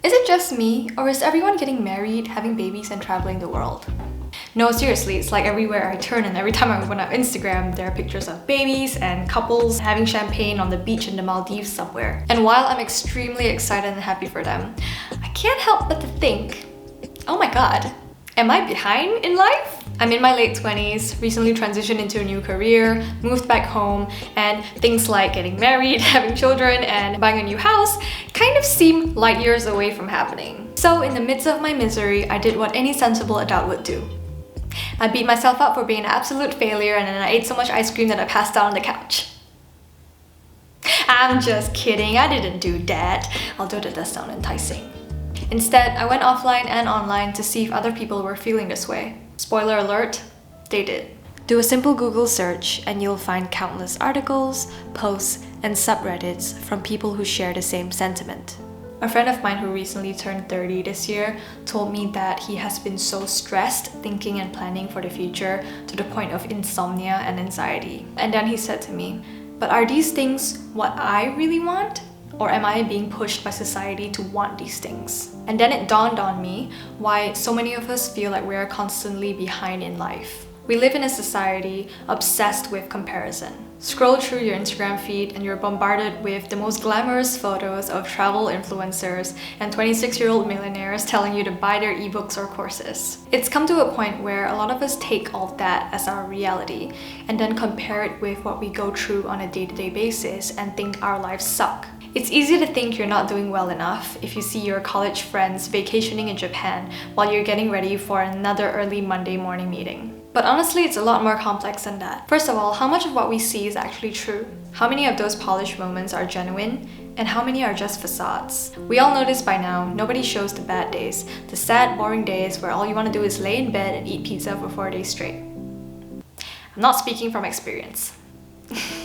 Is it just me, or is everyone getting married, having babies, and traveling the world? No, seriously, it's like everywhere I turn and every time I open up Instagram, there are pictures of babies and couples having champagne on the beach in the Maldives somewhere. And while I'm extremely excited and happy for them, I can't help but to think, oh my god, am I behind in life? I'm in my late 20s, recently transitioned into a new career, moved back home, and things like getting married, having children, and buying a new house kind of seem light years away from happening. So in the midst of my misery, I did what any sensible adult would do. I beat myself up for being an absolute failure, and then I ate so much ice cream that I passed out on the couch. I'm just kidding, I didn't do that, although that does sound enticing. Instead, I went offline and online to see if other people were feeling this way. Spoiler alert, they did. Do a simple Google search and you'll find countless articles, posts, and subreddits from people who share the same sentiment. A friend of mine who recently turned 30 this year told me that he has been so stressed thinking and planning for the future to the point of insomnia and anxiety. And then he said to me, but are these things what I really want? Or am I being pushed by society to want these things? And then it dawned on me why so many of us feel like we are constantly behind in life. We live in a society obsessed with comparison. Scroll through your Instagram feed and you're bombarded with the most glamorous photos of travel influencers and 26-year-old millionaires telling you to buy their ebooks or courses. It's come to a point where a lot of us take all that as our reality and then compare it with what we go through on a day-to-day basis and think our lives suck. It's easy to think you're not doing well enough if you see your college friends vacationing in Japan while you're getting ready for another early Monday morning meeting. But honestly, it's a lot more complex than that. First of all, how much of what we see is actually true? How many of those polished moments are genuine? And how many are just facades? We all know this by now, nobody shows the bad days, the sad, boring days where all you want to do is lay in bed and eat pizza for 4 days straight. I'm not speaking from experience.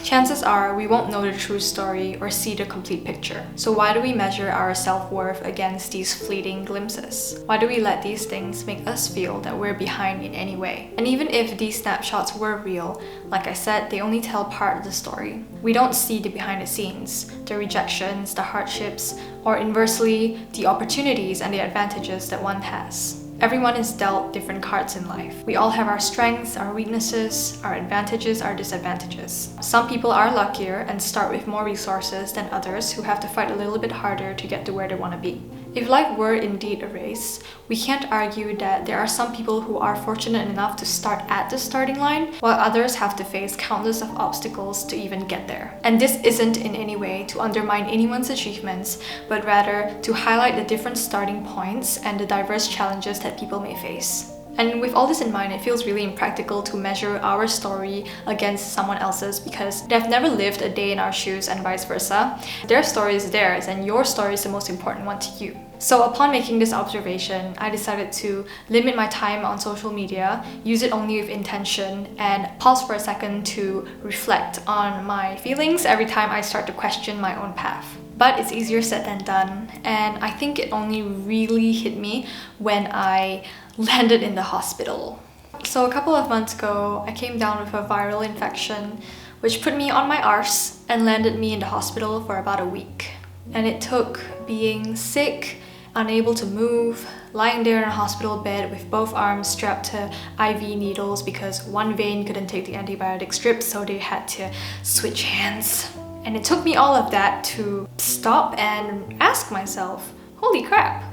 Chances are we won't know the true story or see the complete picture. So why do we measure our self-worth against these fleeting glimpses? Why do we let these things make us feel that we're behind in any way? And even if these snapshots were real, like I said, they only tell part of the story. We don't see the behind the scenes, the rejections, the hardships, or inversely, the opportunities and the advantages that one has. Everyone is dealt different cards in life. We all have our strengths, our weaknesses, our advantages, our disadvantages. Some people are luckier and start with more resources than others who have to fight a little bit harder to get to where they want to be. If life were indeed a race, we can't argue that there are some people who are fortunate enough to start at the starting line, while others have to face countless of obstacles to even get there. And this isn't in any way to undermine anyone's achievements, but rather to highlight the different starting points and the diverse challenges that people may face. And with all this in mind, it feels really impractical to measure our story against someone else's because they've never lived a day in our shoes and vice versa. Their story is theirs and your story is the most important one to you. So upon making this observation, I decided to limit my time on social media, use it only with intention, and pause for a second to reflect on my feelings every time I start to question my own path. But it's easier said than done, and I think it only really hit me when I landed in the hospital. So a couple of months ago, I came down with a viral infection, which put me on my arse and landed me in the hospital for about a week. And it took being sick, unable to move, lying there in a hospital bed with both arms strapped to IV needles because one vein couldn't take the antibiotic strip, so they had to switch hands. And it took me all of that to stop and ask myself, holy crap,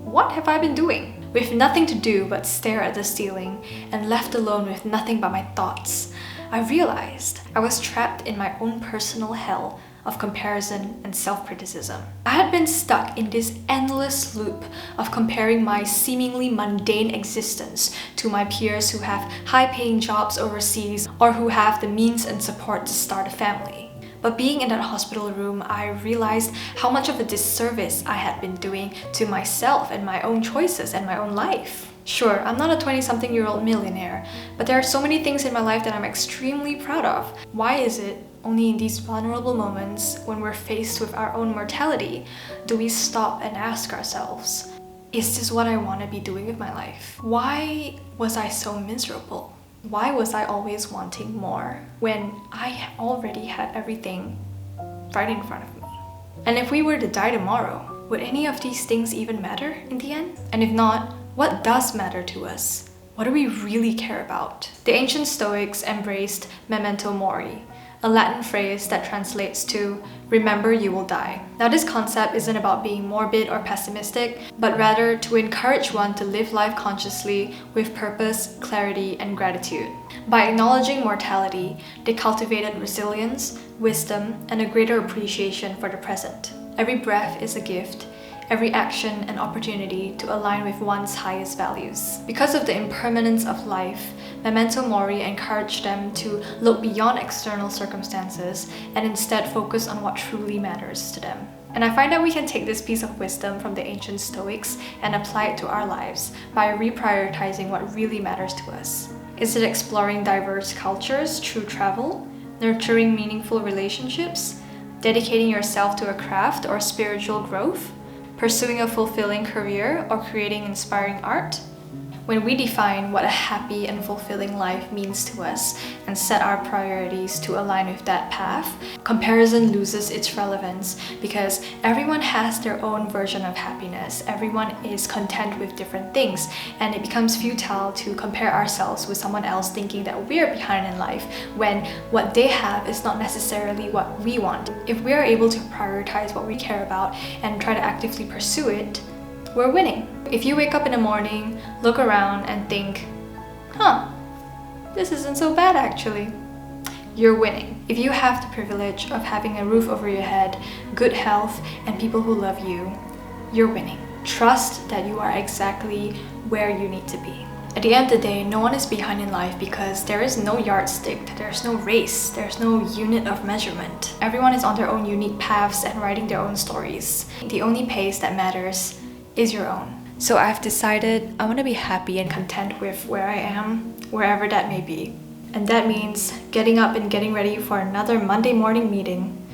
what have I been doing? With nothing to do but stare at the ceiling and left alone with nothing but my thoughts, I realized I was trapped in my own personal hell of comparison and self-criticism. I had been stuck in this endless loop of comparing my seemingly mundane existence to my peers who have high-paying jobs overseas or who have the means and support to start a family. But being in that hospital room, I realized how much of a disservice I had been doing to myself and my own choices and my own life. Sure, I'm not a 20-something-year-old millionaire, but there are so many things in my life that I'm extremely proud of. Why is it only in these vulnerable moments, when we're faced with our own mortality, do we stop and ask ourselves, is this what I want to be doing with my life? Why was I so miserable? Why was I always wanting more when I already had everything right in front of me? And if we were to die tomorrow, would any of these things even matter in the end? And if not, what does matter to us? What do we really care about? The ancient Stoics embraced Memento Mori, a Latin phrase that translates to remember you will die. Now this concept isn't about being morbid or pessimistic, but rather to encourage one to live life consciously with purpose, clarity, and gratitude. By acknowledging mortality, they cultivated resilience, wisdom, and a greater appreciation for the present. Every breath is a gift, every action an opportunity to align with one's highest values. Because of the impermanence of life, Memento Mori encouraged them to look beyond external circumstances and instead focus on what truly matters to them. And I find that we can take this piece of wisdom from the ancient Stoics and apply it to our lives by reprioritizing what really matters to us. Is it exploring diverse cultures through travel, nurturing meaningful relationships, dedicating yourself to a craft or spiritual growth, pursuing a fulfilling career, or creating inspiring art? When we define what a happy and fulfilling life means to us and set our priorities to align with that path, comparison loses its relevance because everyone has their own version of happiness. Everyone is content with different things, and it becomes futile to compare ourselves with someone else thinking that we're behind in life when what they have is not necessarily what we want. If we are able to prioritize what we care about and try to actively pursue it, we're winning. If you wake up in the morning, look around and think, this isn't so bad actually, you're winning. If you have the privilege of having a roof over your head, good health, and people who love you, you're winning. Trust that you are exactly where you need to be. At the end of the day, no one is behind in life because there is no yardstick, there's no race, there's no unit of measurement. Everyone is on their own unique paths and writing their own stories. The only pace that matters is your own. So I've decided I want to be happy and content with where I am, wherever that may be. And that means getting up and getting ready for another Monday morning meeting,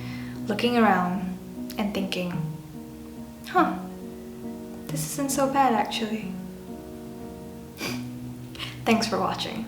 looking around and thinking, this isn't so bad actually. Thanks for watching.